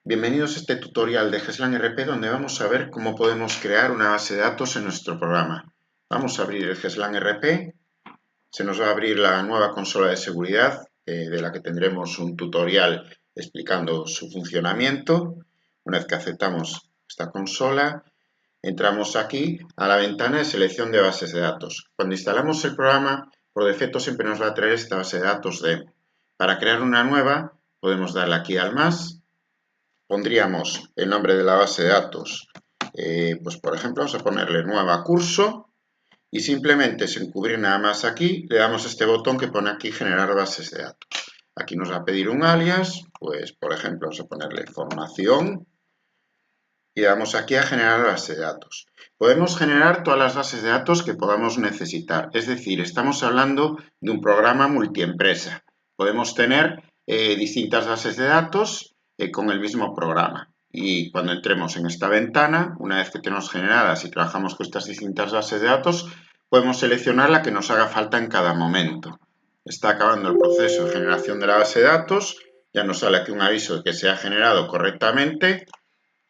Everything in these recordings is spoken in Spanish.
Bienvenidos a este tutorial de GESLAN RP donde vamos a ver cómo podemos crear una base de datos en nuestro programa. Vamos a abrir el GESLAN RP, se nos va a abrir la nueva consola de seguridad de la que tendremos un tutorial explicando su funcionamiento. Una vez que aceptamos esta consola, entramos aquí a la ventana de selección de bases de datos. Cuando instalamos el programa, por defecto siempre nos va a traer esta base de datos demo. Para crear una nueva, podemos darle aquí al más. Pondríamos el nombre de la base de datos, pues por ejemplo vamos a ponerle nueva curso y simplemente sin cubrir nada más aquí le damos este botón que pone aquí generar bases de datos. Aquí nos va a pedir un alias, pues por ejemplo vamos a ponerle formación y damos aquí a generar base de datos. Podemos generar todas las bases de datos que podamos necesitar, es decir, estamos hablando de un programa multiempresa. Podemos tener distintas bases de datos con el mismo programa. Y cuando entremos en esta ventana, una vez que tenemos generadas y trabajamos con estas distintas bases de datos, podemos seleccionar la que nos haga falta en cada momento. Está acabando el proceso de generación de la base de datos, ya nos sale aquí un aviso de que se ha generado correctamente.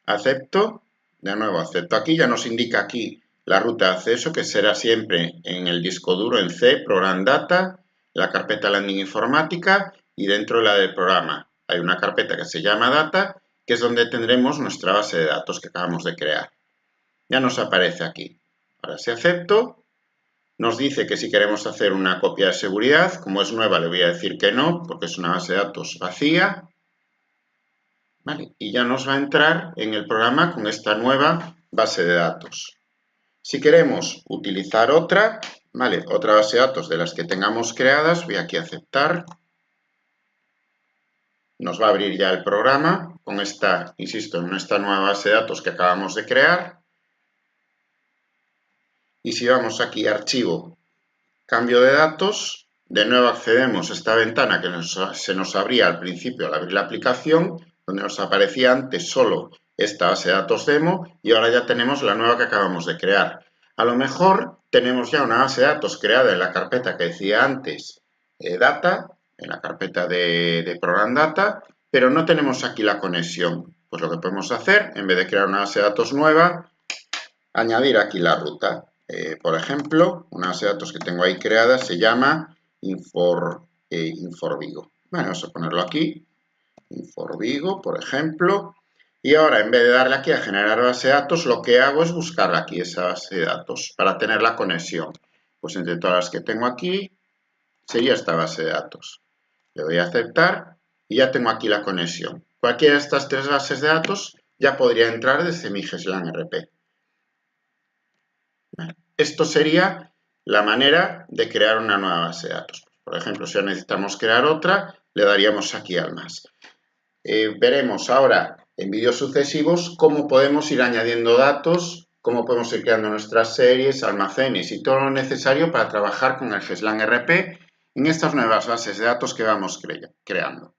Acepto, de nuevo acepto aquí, ya nos indica aquí la ruta de acceso que será siempre en el disco duro en C, Program Data, la carpeta Landing Informática y dentro de la del programa hay una carpeta que se llama Data, que es donde tendremos nuestra base de datos que acabamos de crear. Ya nos aparece aquí. Ahora si acepto, nos dice que si queremos hacer una copia de seguridad, como es nueva le voy a decir que no, porque es una base de datos vacía. ¿Vale? Y ya nos va a entrar en el programa con esta nueva base de datos. Si queremos utilizar otra, ¿vale? Otra base de datos de las que tengamos creadas, voy aquí a aceptar. Nos va a abrir ya el programa con esta, insisto, en esta nueva base de datos que acabamos de crear. Y si vamos aquí a archivo, cambio de datos, de nuevo accedemos a esta ventana que se nos abría al principio al abrir la aplicación, donde nos aparecía antes solo esta base de datos demo y ahora ya tenemos la nueva que acabamos de crear. A lo mejor tenemos ya una base de datos creada en la carpeta que decía antes Data, en la carpeta de Program Data, pero no tenemos aquí la conexión. Pues lo que podemos hacer, en vez de crear una base de datos nueva, añadir aquí la ruta. Por ejemplo, una base de datos que tengo ahí creada se llama Inforvigo. Bueno, vamos a ponerlo aquí, Inforvigo, por ejemplo. Y ahora, en vez de darle aquí a generar base de datos, lo que hago es buscar aquí esa base de datos para tener la conexión. Pues entre todas las que tengo aquí, sería esta base de datos. Le doy a aceptar y ya tengo aquí la conexión. Cualquiera de estas tres bases de datos ya podría entrar desde mi GESLAN RP. Esto sería la manera de crear una nueva base de datos. Por ejemplo, si necesitamos crear otra, le daríamos aquí al más. Veremos ahora en vídeos sucesivos cómo podemos ir añadiendo datos, cómo podemos ir creando nuestras series, almacenes y todo lo necesario para trabajar con el GESLAN RP en estas nuevas bases de datos que vamos creando.